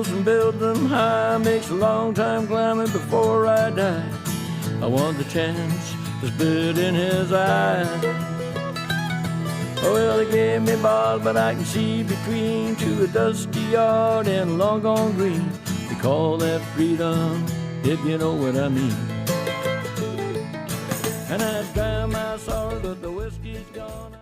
hills and build them high. Makes a long time climbing before I die. I want the chance to spit in his eye. Well, they gave me bars, but I can see between to a dusty yard and a long gone green. They call that freedom, if you know what I mean. And I dry my sorrow, but the whiskey's gone.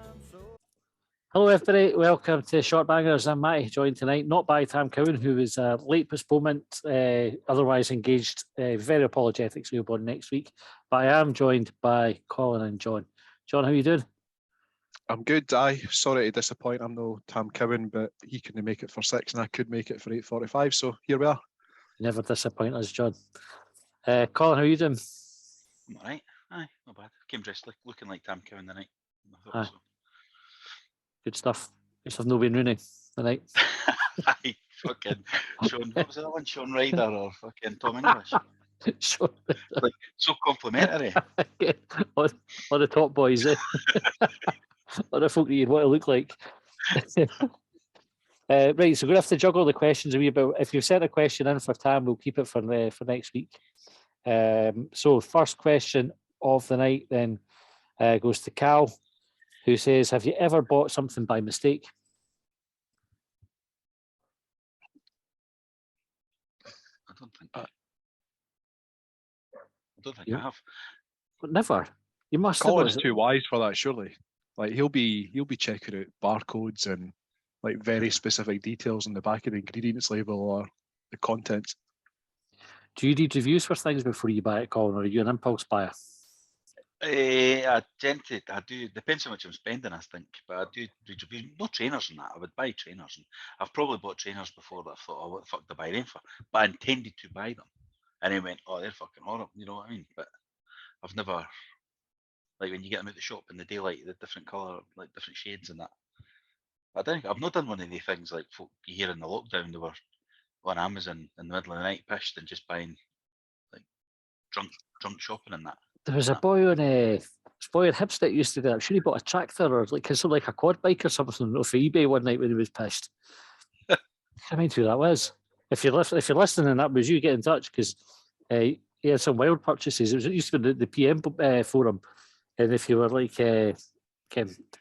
Hello everybody, welcome to Shortbangers. I'm Matty, joined tonight not by Tam Cowan, who is a late postponement, otherwise engaged, very apologetic, so he'll be on next week. But I am joined by Colin and John. John, how are you doing? I'm good. Sorry to disappoint. I'm no Tam Cowan, but he couldn't make it for 6 and I could make it for 8:45, so here we are. Never disappoint us, John. Colin, how are you doing? I'm all right. Aye, not bad. Came dressed looking like Tam Cowan tonight. Aye. So. Good stuff. Good stuff. No Wayne Rooney tonight. Aye, fucking Sean. What was the other one? Sean Ryder or fucking Tom English? Sean. Like, so complimentary. all the top boys. All the folk that you'd want to look like. Right, so we're going to have to juggle the questions a wee bit. If you've sent a question in for Tam, we'll keep it for next week. So first question of the night then goes to Cal, who says, have you ever bought something by mistake? I don't think I have. But never. You must. Colin's too wise for that, surely. Like he'll be checking out barcodes and like very specific details on the back of the ingredients label or the contents. Do you read reviews for things before you buy it, Colin, or are you an impulse buyer? I do. Depends how much I'm spending, I think. But I do read reviews. No trainers and that. I would buy trainers. And I've probably bought trainers before that I thought, oh, what the fuck to buy them for? But I intended to buy them. And then went, oh, they're fucking horrible. You know what I mean? But I've never, like when you get them out the shop in the daylight, the different colour, like different shades and that. I don't think, I've not done one of the things like folk you hear in the lockdown, they were on Amazon in the middle of the night pissed and just buying like drunk shopping and that. There was a boy on Hibs that used to do that. I'm sure he bought a tractor or like a quad bike or something off eBay one night when he was pissed. I can't mind who that was. If you're listening and that was you, get in touch because he had some wild purchases. It used to be the PM forum, and if you were like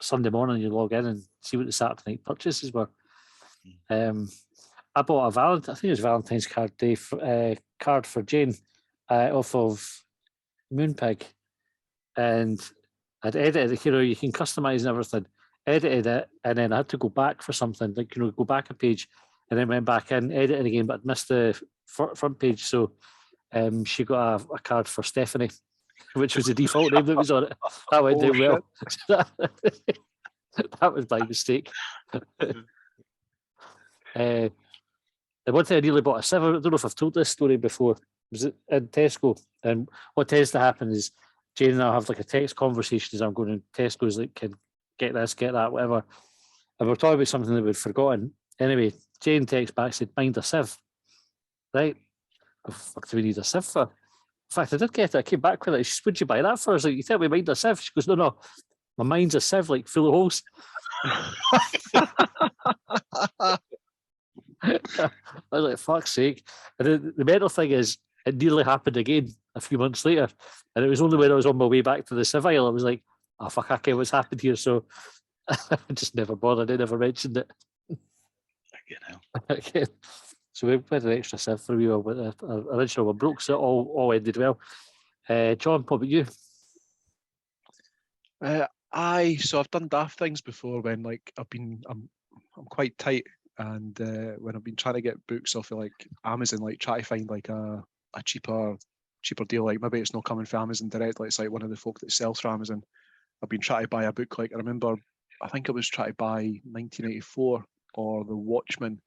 Sunday morning, you log in and see what the Saturday night purchases were. I bought I think it was Valentine's card day card for Jane off of Moonpig, and I'd edited it. You can customize and everything. Edited it, and then I had to go back for something, like go back a page, and then went back in, edited again, but I'd missed the front page. So she got a card for Stephanie, which was the default name that was on it. That went down well. That was my mistake. The one thing I nearly bought a sieve. I don't know if I've told this story before. Was it in Tesco? And what tends to happen is Jane and I have like a text conversation as I'm going to Tesco's, like, can get this, get that, whatever. And we're talking about something that we'd forgotten. Anyway, Jane texts back, said, mind a sieve. Right? What the fuck do we need a sieve for? In fact, I did get it. I came back with it. She said, what'd you buy that for? I was like, you tell me mind a sieve. She goes, no. My mind's a sieve, like full of holes. I was like, fuck's sake. And the mental thing is, it nearly happened again a few months later. And it was only when I was on my way back to the Civ aisle, I was like, oh, fuck, I care what's happened here. So I just never bothered. I never mentioned it. Okay. So we had an extra Civ for you, but the original one broke, so it all ended well. John, what about you? So I've done daft things before when like I'm quite tight, and when I've been trying to get books off of like Amazon, like try to find like a cheaper deal, like maybe it's not coming from Amazon direct, like it's like one of the folk that sells from Amazon. I've been trying to buy a book, like I think I was trying to buy 1984 or The Watchmen,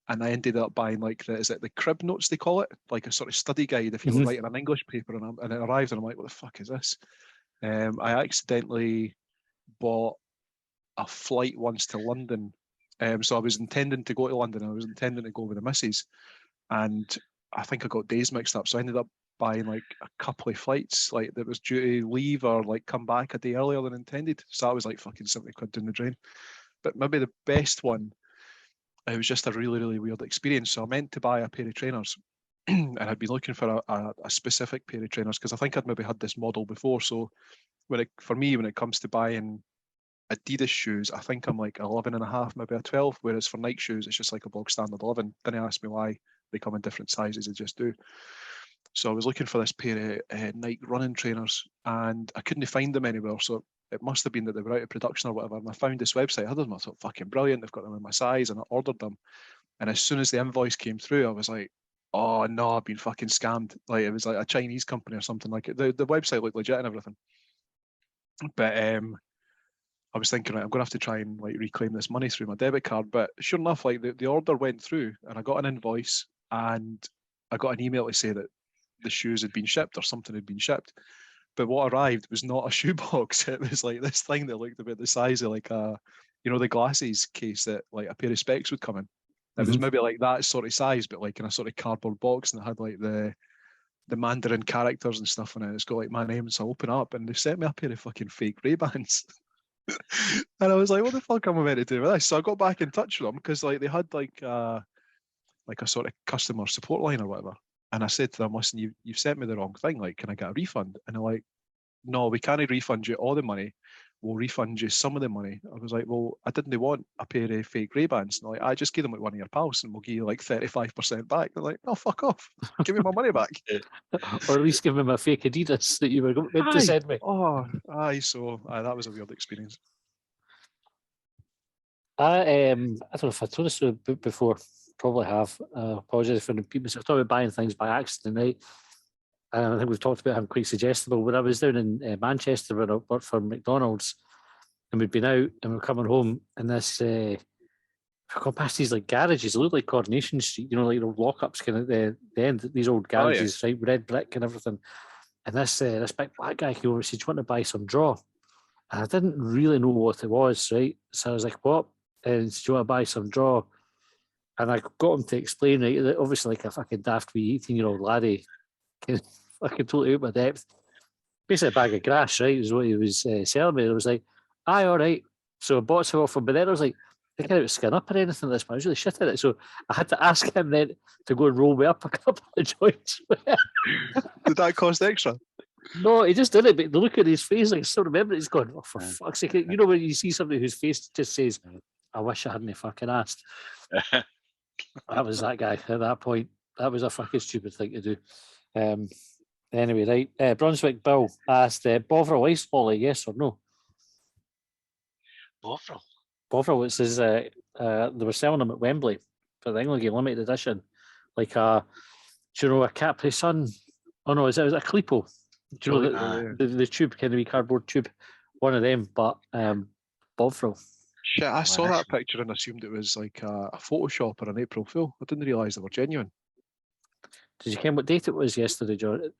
and I ended up buying like the crib notes they call it, like a sort of study guide if you were writing an English paper, and it arrived and I'm like, what the fuck is this? I accidentally bought a flight once to London. So I was intending to go to London. I was intending to go with the missus, and I think I got days mixed up. So I ended up buying like a couple of flights, like that was due to leave or like come back a day earlier than intended. So that was like fucking £70 down the drain. But maybe the best one it was just a really, really weird experience. So I meant to buy a pair of trainers and I'd been looking for a specific pair of trainers because I think I'd maybe had this model before. So for me, when it comes to buying Adidas shoes, I think I'm like 11 and a half, maybe a 12, whereas for Nike shoes, it's just like a bog standard 11. Didn't ask me why they come in different sizes, they just do. So I was looking for this pair of Nike running trainers and I couldn't find them anywhere. So it must have been that they were out of production or whatever. And I found this website, I had them, I thought, fucking brilliant, they've got them in my size, and I ordered them. And as soon as the invoice came through, I was like, oh no, I've been fucking scammed. Like it was like a Chinese company or something. Like the website looked legit and everything. But I was thinking, right, I'm gonna have to try and like reclaim this money through my debit card. But sure enough, like the order went through and I got an invoice and I got an email to say that the shoes had been shipped or something had been shipped. But what arrived was not a shoebox. It was like this thing that looked about the size of like the glasses case that like a pair of specs would come in. It was maybe like that sort of size, but like in a sort of cardboard box, and it had like the Mandarin characters and stuff on it. It's got like my name, and so I open up and they sent me a pair of fucking fake Ray-Bans. And I was like, what the fuck am I meant to do with this? So I got back in touch with them because like they had like a sort of customer support line or whatever. And I said to them, listen, you've sent me the wrong thing. Like, can I get a refund? And they're like, no, we can't refund you all the money. We'll refund you some of the money. I was like, well, I didn't want a pair of fake Ray-Bans. Like, I just gave them like one of your pals and we'll give you like 35% back. They're like, no, fuck off. Give me my money back. Or at least give him a fake Adidas that you were meant to send me. So that was a weird experience. I don't know if I told this before. Probably have. Apologize for repeating myself. Talking about buying things by accident, right? I think we've talked about him quite suggestible. When I was down in Manchester when I worked for McDonald's, and we'd been out and we were coming home, and this I got past these like garages. It looked like Coronation Street, like the lockups kind of the end. These old garages, right, red brick and everything. And this big black guy came over and said, "Do you want to buy some draw?" And I didn't really know what it was, right? So I was like, "What?" And he said, "Do you want to buy some draw?" And I got him to explain, right, that obviously like a fucking daft wee 18-year-old laddie, fucking totally out my depth. Basically a bag of grass, right, is what he was selling me. And I was like, aye, all right. So I bought some off him, but then I was like, thinking about skin up or anything like this, but I was really shit at it. So I had to ask him then to go and roll me up a couple of joints. Did that cost extra? No, he just did it, but the look at his face, like, I still remember it. He's going, oh, for fuck's sake. You know when you see somebody whose face just says, I wish I hadn't fucking asked. That was that guy at that point. That was a fucking stupid thing to do. Anyway, right. Brunswick Bill asked, Bovril ice volley, yes or no? Bovril? Bovril, it says they were selling them at Wembley for the England game, limited edition. Like a Capri Sun. Oh no, is it a Clipo? Do you know the tube, kind of wee cardboard tube? One of them, but Bovril. Shit, I saw that picture and assumed it was like a Photoshop or an April Fool. I didn't realise they were genuine. Did you care what date it was yesterday, John?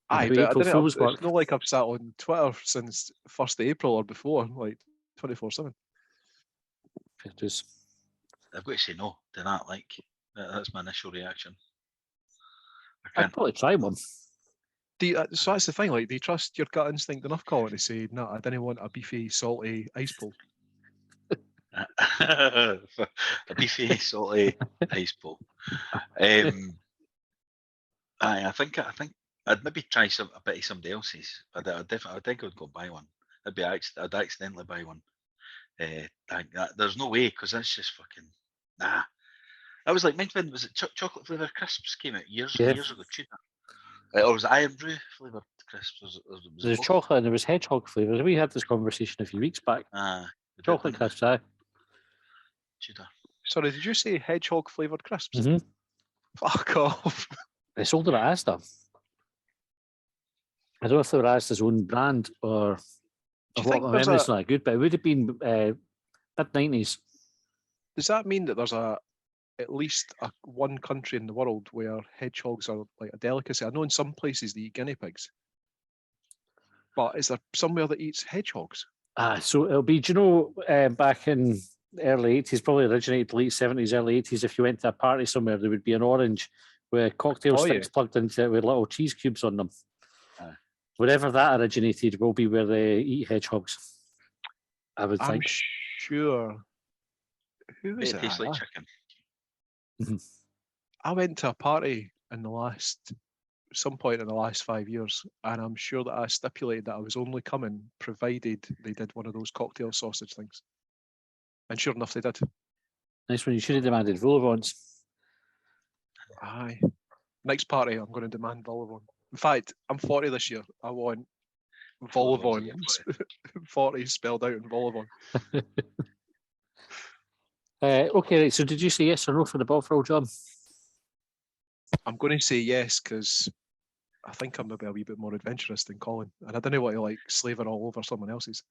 Aye, but it's not like I've sat on Twitter since 1st of April or before, like 24/7. It is. I've got to say no to that. Like that's my initial reaction. I'd probably try one. So that's the thing. Like, do you trust your gut instinct enough, Colin, to say, no, I didn't want a beefy, salty ice pull? A beefy, salty ice pull. I think I'd maybe try a bit of somebody else's. I think I'd go buy one. I'd accidentally buy one. There's no way, because that's just fucking nah. I was like, when was it chocolate flavour crisps came out years ago? Or was it Iron Brew flavoured crisps? There's chocolate and there was hedgehog flavours. We had this conversation a few weeks back. Chocolate crisps, aye. Cheddar. Sorry, did you say hedgehog flavoured crisps? Mm-hmm. Fuck off. They sold them at Asda. I don't know if they were Asda's own brand or what. My memory's not that good, but it would have been mid-90s. Does that mean that there's at least one country in the world where hedgehogs are like a delicacy? I know in some places they eat guinea pigs, but is there somewhere that eats hedgehogs? So it'll be, back in the early 80s, probably originated late 70s, early 80s, if you went to a party somewhere, there would be an orange with cocktail sticks plugged into it with little cheese cubes on them. Wherever that originated will be where they eat hedgehogs, I would think. I'm sure Who is It it? tastes like Aye, chicken. I went to a party in some point in the last 5 years, and I'm sure that I stipulated that I was only coming provided they did one of those cocktail sausage things. And sure enough, they did. Nice one. You should have demanded vol-au-vents. Aye. Next party, I'm going to demand vol-au-vent. In fact, I'm 40 this year. I want vol-au-vent. 40 spelled out in vol-au-vent. Okay, right. So did you say yes or no for the Bovril, John? I'm going to say yes because I think I'm maybe a wee bit more adventurous than Colin, and I don't want to like slaver all over someone else's.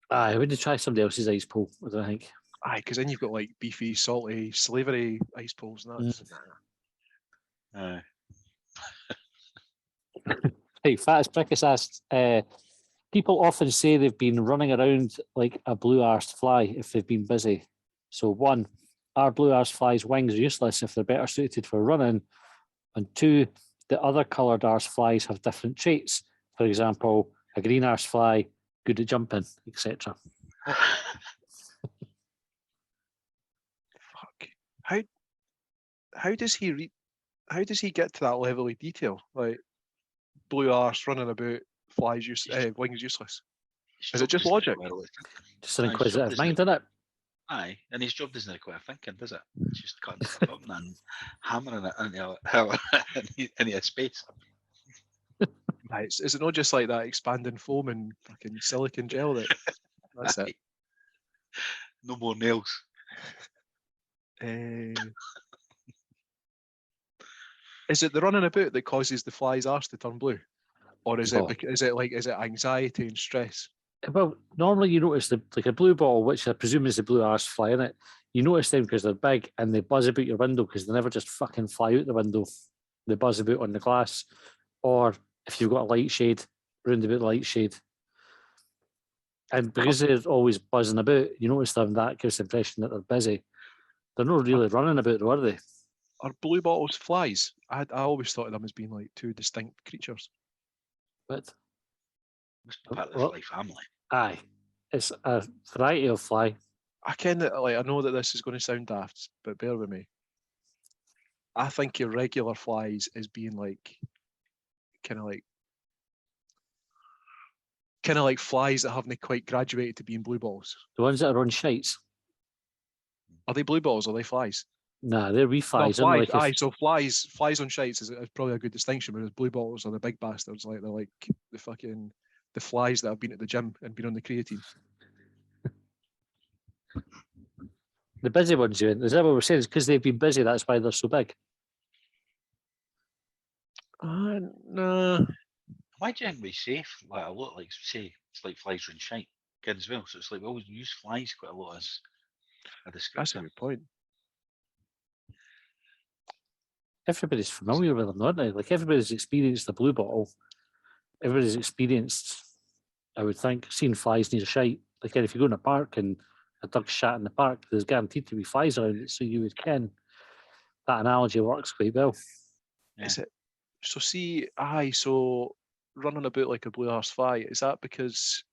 I wouldn't try somebody else's ice pool, I don't think. Aye, because then you've got like beefy, salty, slavery ice pools, and that's Aye. Hey, Fattest Prickus asked, people often say they've been running around like a blue-arsed fly if they've been busy. So 1, are blue-arsed flies' wings useless if they're better suited for running? And 2, the other coloured arse flies have different traits. For example, a green arse fly, good at jumping, etc. fuck. How does he how does he get to that level of detail? Like blue arse running about, flies wings useless. Is it just logic? Just an Aye, inquisitive sure, mind, isn't it? Aye, and his job doesn't require thinking, does it? It's just cutting stuff up and hammering it into a space. Aye, is it not just like that expanding foam and fucking silicon gel? That's it. No more nails. Is it the running about that causes the fly's arse to turn blue, or is Oh. it anxiety and stress? Well, normally you notice like a blue bottle, which I presume is the blue arse fly in it. You notice them because they're big and they buzz about your window because they never just fucking fly out the window. They buzz about on the glass, or if you've got a light shade, round about the light shade. And because they're always buzzing about, you notice them. That gives the impression that they're busy. They're not really running about, though, are they? Are blue bottles flies? I always thought of them as being like two distinct creatures. But Must be part of the Well- fly family. aye, it's a variety of fly. I know that this is going to sound daft, but bear with me. I think irregular flies is being like kind of like flies that haven't quite graduated to being blue balls. The ones that are on shites. Are they blue balls or are they flies? Nah, they're wee flies. No, aren't flies. they? Like Aye, so flies on shites is probably a good distinction, whereas blue balls are the big bastards, like they're like the flies that have been at the gym and been on the creatine. the busy ones, you mean? Is that what we're saying? It's because they've been busy, that's why they're so big. No. Why do you think we say like a lot like say it's like flies are in shite kid as well? So it's like we always use flies quite a lot as a That's a descriptor. good point. Everybody's familiar with them, aren't they? Like everybody's experienced the blue bottle. Everybody's experienced, I would think, seeing flies near shite. Like if you go in a park and a dog's shat in the park, there's guaranteed to be flies around it, so you would ken. That analogy works quite well. Yeah. Is it? So see, so running about like a blue arse fly, is that because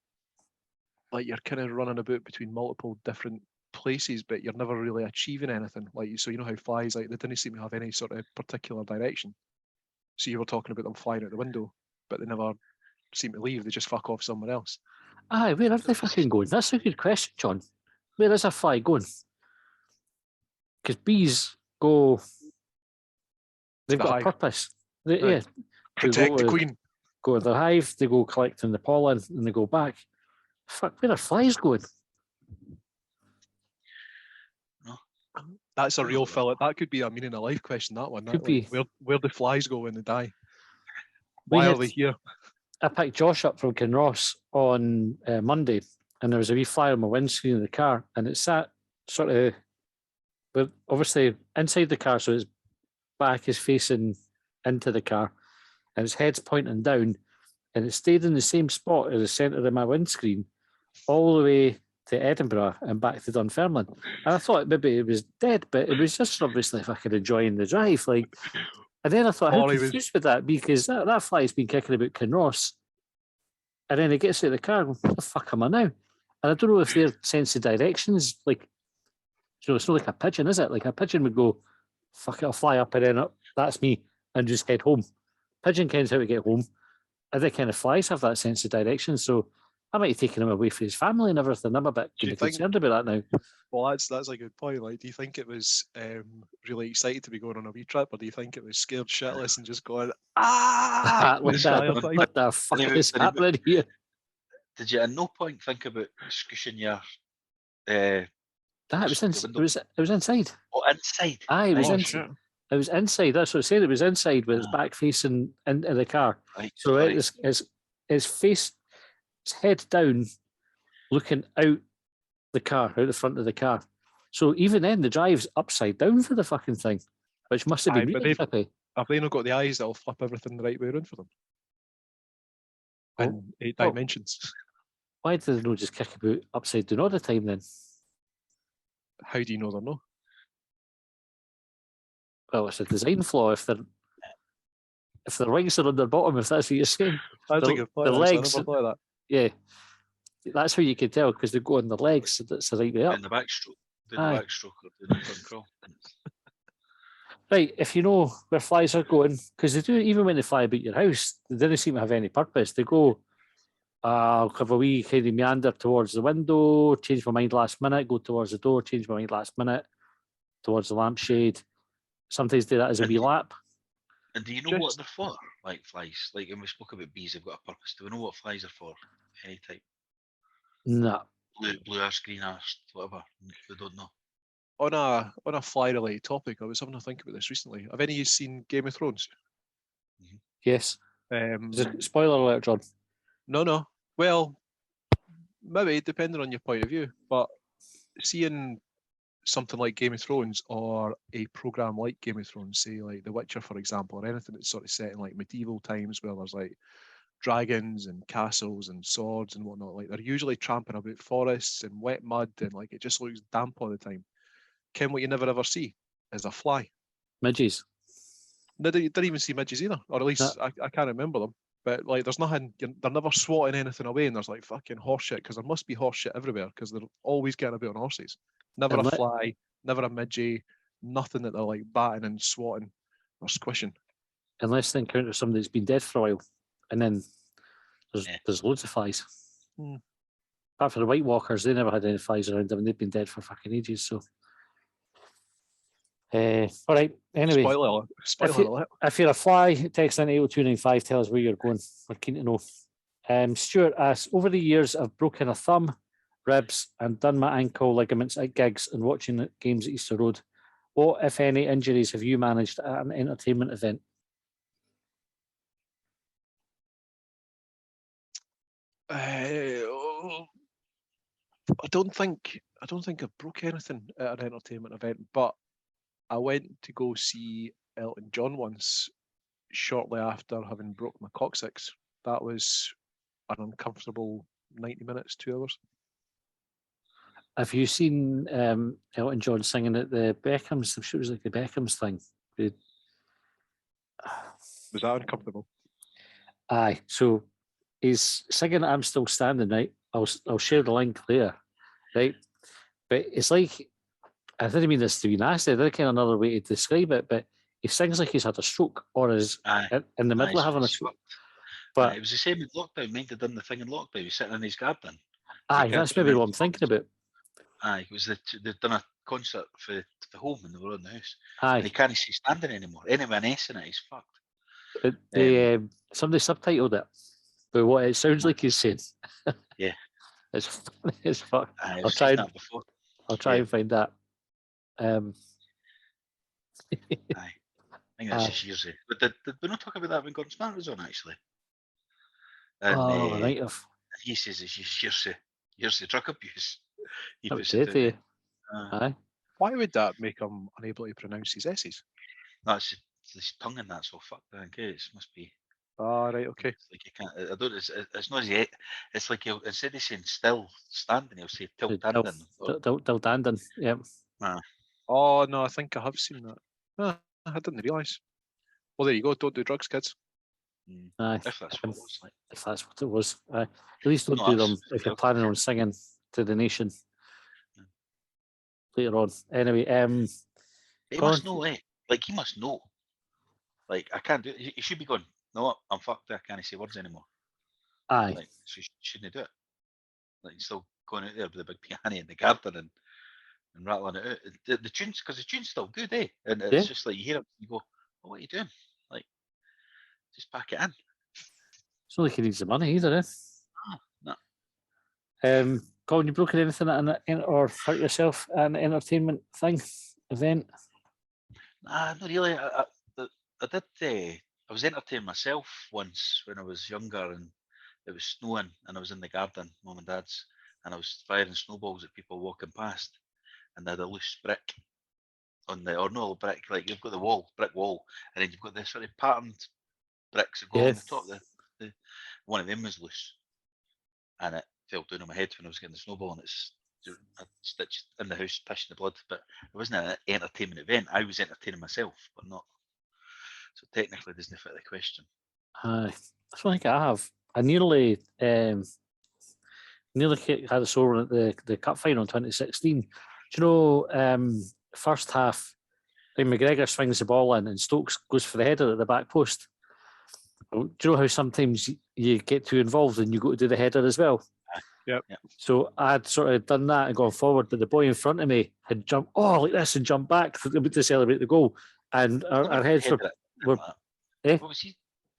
like you're kind of running about between multiple different places, but you're never really achieving anything? Like so, you know how flies like they didn't seem to have any sort of particular direction. So you were talking about them flying out the window, but they never seem to leave. They just fuck off somewhere else. Aye, where are they fucking going? That's a good question, John. Where is a fly going? Because bees go, they've the got hive. a purpose. They, Right. yeah, Protect the to- queen. go to the hive, they go collecting the pollen, and they go back. Fuck, where are flies going? That's a real fella. That could be a meaning of life question. That one. Could That, be. like, where the flies go when they die? We Why are had- they here? I picked Josh up from Kinross on Monday, and there was a wee fly on my windscreen of the car, and it sat sort of, but obviously inside the car, so its back is facing into the car, and its head's pointing down, and it stayed in the same spot as the centre of my windscreen all the way to Edinburgh and back to Dunfermline. And I thought maybe it was dead, but it was just obviously fucking enjoying the drive. Like, and then I thought, how Or he was- confused with that? Because that fly's been kicking about Kinross. And then it gets out of the car, and where the fuck am I now? And I don't know if their sense of directions, like So it's not like a pigeon, is it? Like a pigeon would go, fuck it, I'll fly up and then up, that's me, and just head home. Pigeon kens how to get home. Other kind of flies have that sense of direction. So I might have taken him away from his family and everything. I'm a bit Do you concerned about that now. Well, that's a good point. Like, do you think it was really excited to be going on a wee trip, or do you think it was scared shitless and just going what, the entire time? what the fuck Anyway, is happening here? Did you at no point think about squishing your That was it was inside. inside? Aye, it was Oh, inside. shit. It was inside. That's what I said. It was inside with its back facing into the car. Right, So sorry. it's face, its head down, looking out the car, out the front of the car. So even then, the drive's upside down for the fucking thing, which must have been Aye, but really trippy. Have they not got the eyes that'll flip everything the right way around for them? Oh. In 8 Oh. dimensions. Why do they not just kick about upside down all the time then? How do you know they're not? Well, it's a design flaw if their wings are on their bottom, if that's what you're saying. That's The- a good point. the actually. I legs- never thought of that. Yeah. That's how you can tell, because they go on the legs, so that's the right way up. Doing the backstroke. Doing Aye. the backstroke or doing the front crawl. Right, if you know where flies are going, because they do, even when they fly about your house, they don't seem to have any purpose. They go, I'll have a wee kind of meander towards the window, change my mind last minute, go towards the door, change my mind last minute, towards the lampshade. Sometimes do that as a wee lap. And do you know what they're for? Like flies. Like when we spoke about bees, they've got a purpose. Do we know what flies are for? Any type. No. Blue arse, green arse, whatever. We don't know. On a fly related topic, I was having to think about this recently. Have any of you seen Game of Thrones? Yes. Is it spoiler alert, John? No. Well, maybe depending on your point of view, but seeing something like Game of Thrones or a program like Game of Thrones, say like The Witcher, for example, or anything that's sort of set in like medieval times where there's like dragons and castles and swords and whatnot, like they're usually tramping about forests and wet mud and like it just looks damp all the time. Ken, what you never ever see is a fly. Midges. No, you didn't even see midges either, or at least I can't remember them. But like, there's nothing. They're never swatting anything away, and there's like fucking horse shit because there must be horse shit everywhere because they're always getting about on horses. Never And a fly, never a midgie, nothing that they're like batting and swatting or squishing. Unless they encounter somebody that's been dead for a while, and then there's Yeah. there's loads of flies. Hmm. Apart from the White Walkers, they never had any flies around them, and they've been dead for fucking ages. So, all right. Anyway, Spoiler alert. if you're a fly, text in 80295. Tell us where you're going. We're keen to know. Stuart asks, over the years, I've broken a thumb, ribs, and done my ankle ligaments at gigs and watching games at Easter Road. What, if any, injuries have you managed at an entertainment event? I don't think I've broke anything at an entertainment event, but I went to go see Elton John once, shortly after having broke my coccyx. That was an uncomfortable 90 minutes, 2 hours. Have you seen Elton John singing at the Beckhams? I'm sure it was like the Beckhams thing. Was that uncomfortable? Aye, so he's singing I'm Still Standing, right? I'll share the link later, right? But it's like, I didn't mean this to be nasty, I did kind of another way to describe it, but he sings like he's had a stroke or is in the middle of having a stroke. But it was the same in lockdown. Mind had done the thing in lockdown. He was sitting in his garden. Aye, that's maybe what I'm thinking about. Aye, it was they'd done a concert for the home and they were on the house. Aye. And he can't see standing anymore. Anyone S in it, he's fucked. Somebody subtitled it, but what it sounds like he's saying. Yeah. It's funny as fuck. Aye, I'll try and and find that. Aye. I think that's just years ago. But did we not talk about that when Gordon Smart was on, actually? And Right of. he says it's just years of drug abuse. He That puts was it it, down. eh? Aye. Why would that make him unable to pronounce his S's? That's his tongue and that's all fucked. I think it must be. Ah, right, okay. It's like you can't. I don't. It's not his. It's like he'll, instead of saying still standing, he'll say till standing. Till dandin. Yep. Oh no, I think I have seen that. I didn't realise. Well, there you go. Don't do drugs, kids. Aye. If that's what it was like. If that's what it was. Aye. At least don't No, do them that's- if you're planning on singing to the nation. later on. Anyway, He Go must on. know, eh? Like, he must know. Like, I can't do it. He should be going, no, I'm fucked. I can't say words anymore. aye, Like, so you shouldn't do it. Like, he's still going out there with a big piano in the garden and rattling it out. The tunes, because the tune's still good, eh? And it's Yeah. just like, you hear it, you go, oh, what are you doing? Like, just pack it in. it's not like he needs the money either, eh? No. Colin, you broken anything or hurt yourself at an entertainment event? Nah, not really. I did. I was entertaining myself once when I was younger, and it was snowing, and I was in the garden, mum and dad's, and I was firing snowballs at people walking past, and they had a loose brick on the, or no brick, like you've got the brick wall, and then you've got the sort of patterned bricks that go Yeah. along the top. The one of them was loose, and it fell down on my head when I was getting the snowball, and it's I stitched in the house, pissing the blood. But it wasn't an entertainment event. I was entertaining myself, but not. So technically, it doesn't fit the question. I don't think I have. I nearly had a sore one at the cup final in 2016. Do you know, first half, when McGregor swings the ball in and Stokes goes for the header at the back post? Do you know how sometimes you get too involved and you go to do the header as well? Yep. So I'd sort of done that and gone forward, but the boy in front of me had jumped, like this, and jumped back to celebrate the goal. And our heads were eh? What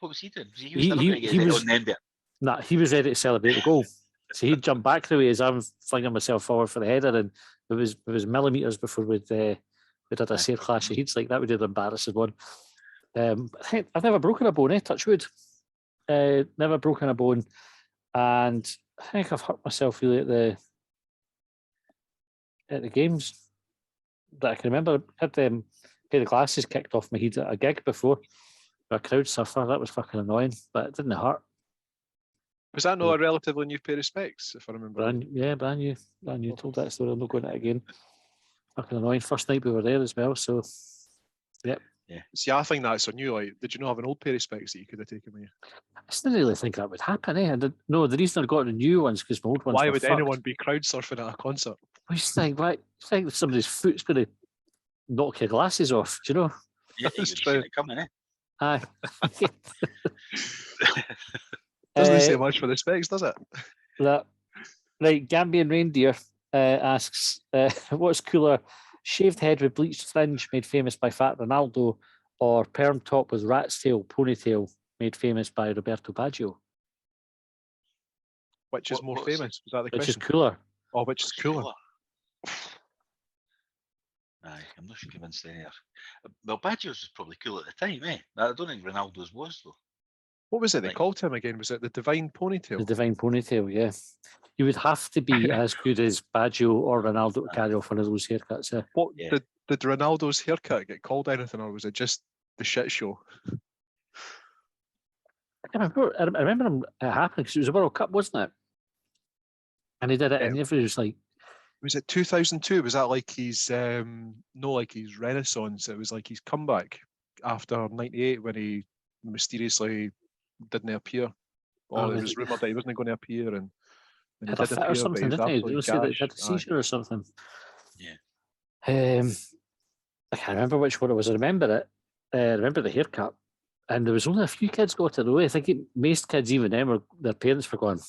was he doing? He was never going to get he it was on the end bit. Nah, he was ready to celebrate the goal. So he'd jump back the way as I'm flinging myself forward for the header, and it was millimetres before we'd had a safe clash of heats like that. We did an embarrassing one. I think I've never broken a bone, touch wood. Never broken a bone, and I think I've hurt myself really at the games that I can remember. I had a pair of glasses kicked off my head at a gig before. A crowd surfer, that was fucking annoying, but it didn't hurt. Was that not a relatively new pair of specs, if I remember? Brand new. Told that story. I'm not going to it again. Fucking annoying. First night we were there as well. So, yep. Yeah. See, I think that's on you. Like, did you not have an old pair of specs that you could have taken with you? I just didn't really think that would happen. No, the reason I got the new ones because my old ones. Why were would fucked. anyone be crowd surfing at a concert? I just think, why? You think somebody's foot's going to knock your glasses off? Do you know? Yeah, That's you'd true. seen it coming, eh? Aye. Doesn't say much for the specs, does it? That right. Gambian Reindeer asks, "What's cooler, shaved head with bleached fringe made famous by Fat Ronaldo, or perm top with rat's tail ponytail made famous by Roberto Baggio? Which is more famous? Was that the Which is question? cooler? Oh, which is cooler? Aye, I'm not sure convinced there. Well, Baggio's was probably cool at the time, eh? I don't think Ronaldo's was though. What was it they Like- called him again? Was it the Divine Ponytail? The divine ponytail, yeah. You would have to be as good as Baggio or Ronaldo to carry off one of those haircuts. Yeah. What Yeah. did Ronaldo's haircut get called anything, or was it just the shit show? I remember him it happened because it was a World Cup, wasn't it? And he did it, and everybody was like, Was it 2002? Was that like his no, like his renaissance? It was like his comeback after '98 when he mysteriously didn't appear. Or it was rumoured that he wasn't going to appear, and when he had a did fit appear, or but something, he was didn't he? absolutely They say that he gash. had a seizure or something. Yeah. I can't remember which one it was. I remember it. I remember the haircut. And there was only a few kids got it away. I think most kids, even them, their parents were going,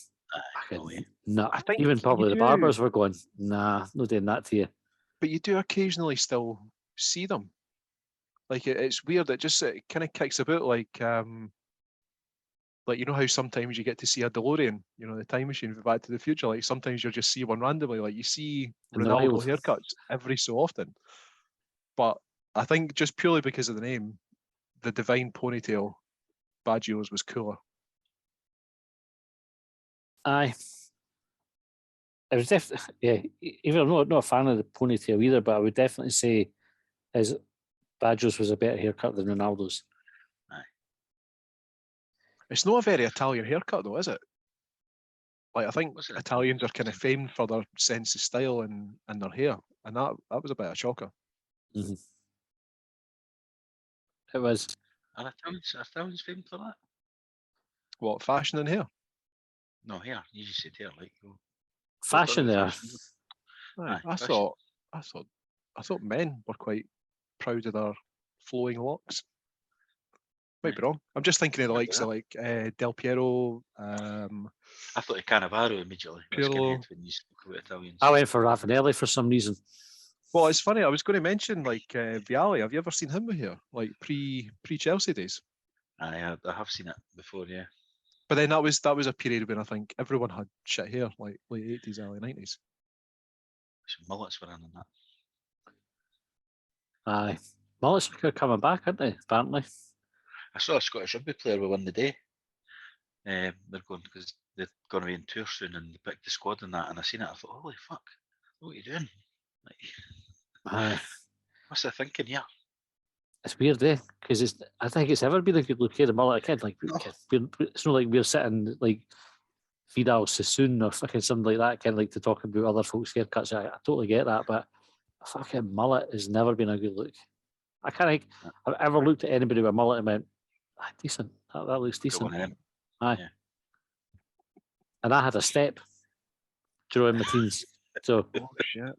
No way. nah. I think Even probably you the do. barbers were going, nah, not doing that to you. But you do occasionally still see them. Like it's weird. It kind of kicks about like you know how sometimes you get to see a DeLorean, you know, the time machine for Back to the Future. Like sometimes you'll just see one randomly. Like you see In the Ronaldo wild. haircuts every so often. But I think just purely because of the name, the Divine Ponytail Baggio's was cooler. Aye. It was definitely, even I'm not a fan of the ponytail either, but I would definitely say his Baggio's was a better haircut than Ronaldo's. It's not a very Italian haircut though, is it? Like I think Was it? Italians are kind of famed for their sense of style and their hair, and that was a bit of a shocker. It was. Are Italians famous for that? What, fashion and hair? No, hair. You just said hair, like Fashion there. fashion. Aye, Aye, I fashion. thought I thought men were quite proud of their flowing locks. Might be wrong. I'm just thinking of the Might be likes of like Del Piero. I thought of Cannavaro immediately. That's Pirlo. skinhead when you spoke about Italians. I went for Raffanelli for some reason. Well, it's funny. I was going to mention like Vialli. Have you ever seen him with here? Like pre Chelsea days. I have seen it before, yeah. But then that was a period when I think everyone had shit hair, like late 80s, early 90s. Some mullets were in on that. Aye. Mullets are coming back, aren't they? Apparently. I saw a Scottish rugby player who won the day. They're going because they're going to be in tour soon and they picked the squad and that. And I seen it. I thought, holy fuck, what are you doing? Like, Aye. what's they thinking here? It's weird, eh? Because I think it's ever been a good look here. The mullet kid, like it's not like we're sitting like Vidal Sassoon or fucking something like that, kind of like to talk about other folks' haircuts. I totally get that, but a fucking mullet has never been a good look. I can't think I've ever looked at anybody with a mullet and went, decent. That looks Got decent. one of them. Aye. Yeah. And I had a step during my teens. So Oh shit!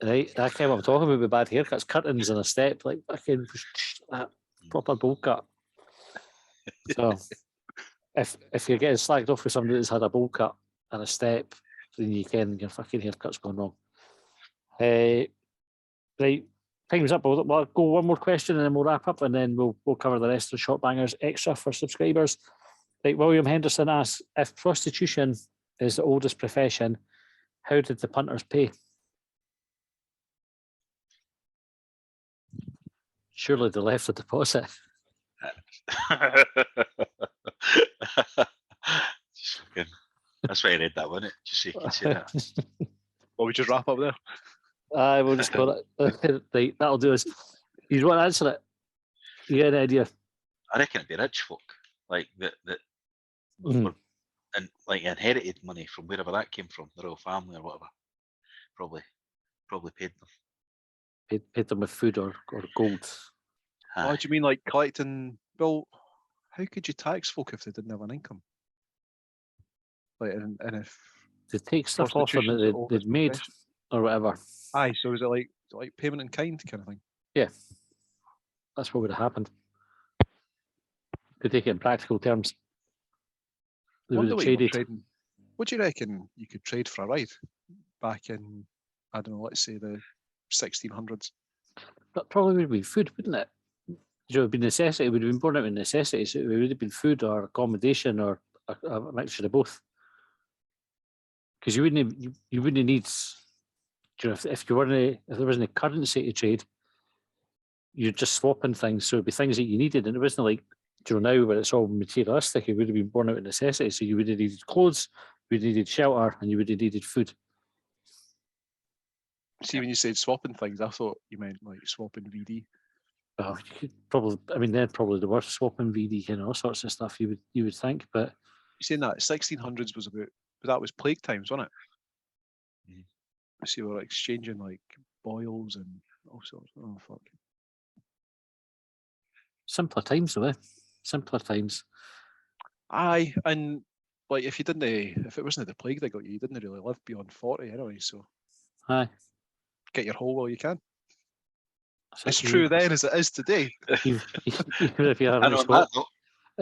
right, that came up talking about with bad haircuts, curtains and a step, like fucking that proper bowl cut. So if you're getting slagged off with somebody that's had a bowl cut and a step, then you can your fucking haircut's gone wrong. Right, time's up. We'll go one more question and then we'll wrap up, and then we'll cover the rest of the Shortbangers extra for subscribers. Right, William Henderson asks, if prostitution is the oldest profession, how did the punters pay? Surely they left a deposit. Just fucking- that's why I read that, wasn't it? Just so you can see that. Well, we just wrap up there. Aye, we'll just got it. Right, that'll do us. You want to answer it? You get an idea? I reckon it'd be rich folk, like that Mhm. were, and like inherited money from wherever that came from, the royal family or whatever. Probably paid them. Paid them with food or gold. Oh, Aye. do you mean like collecting? Well, how could you tax folk if they didn't have an income? Like, and if They take stuff off them prostitution's that the they'd oldest made profession. or whatever. Aye, so is it like payment in kind kind of thing? Yeah, that's what would have happened. To take it in practical terms, they would Wonder have what you were traded. trading. What do you reckon you could trade for a ride back in, I don't know, let's say the 1600s? That probably would have been food, wouldn't it? You know, it would be necessity. It would have been born out of necessity. So it would have been food or accommodation or a mixture of both. Because you wouldn't need. You know, if there wasn't a currency to trade, you're just swapping things. So it'd be things that you needed, and it wasn't like now where it's all materialistic. It would have been born out of necessity. So you would have needed clothes, you would have needed shelter, and you would have needed food. See, when you said swapping things, I thought you meant like swapping VD. Well, you could probably. I mean, they're probably the worst swapping VD and all sorts of stuff. You would think, but You saying that 1600s was about, but that was plague times, wasn't it? Mhm. So you were exchanging like boils and all sorts. Oh fuck! simpler times, though. Simpler times. Aye, and like if it wasn't the plague that got you, you didn't really live beyond 40 anyway. So Aye. get your hole while you can. So It's you- true then as it is today. Even if you're having And to on swap, that note,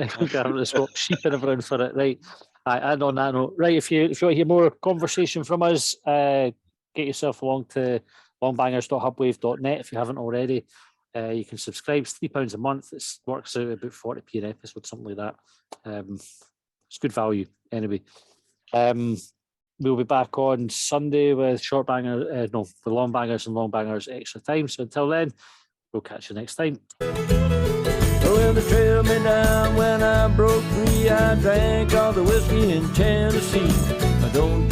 if you're having to swap sheep and everything for it, right? Aye, and on that note, right? If you want to hear more conversation from us, get yourself along to longbangers.hubwave.net if you haven't already. You can subscribe. It's £3 a month. It works out about 40p an episode, something like that. It's good value anyway. We'll be back on Sunday with Longbangers and Longbangers extra time. So until then, we'll catch you next time. Well, they trailed me down when I broke free. I drank all the whiskey in Tennessee. I don't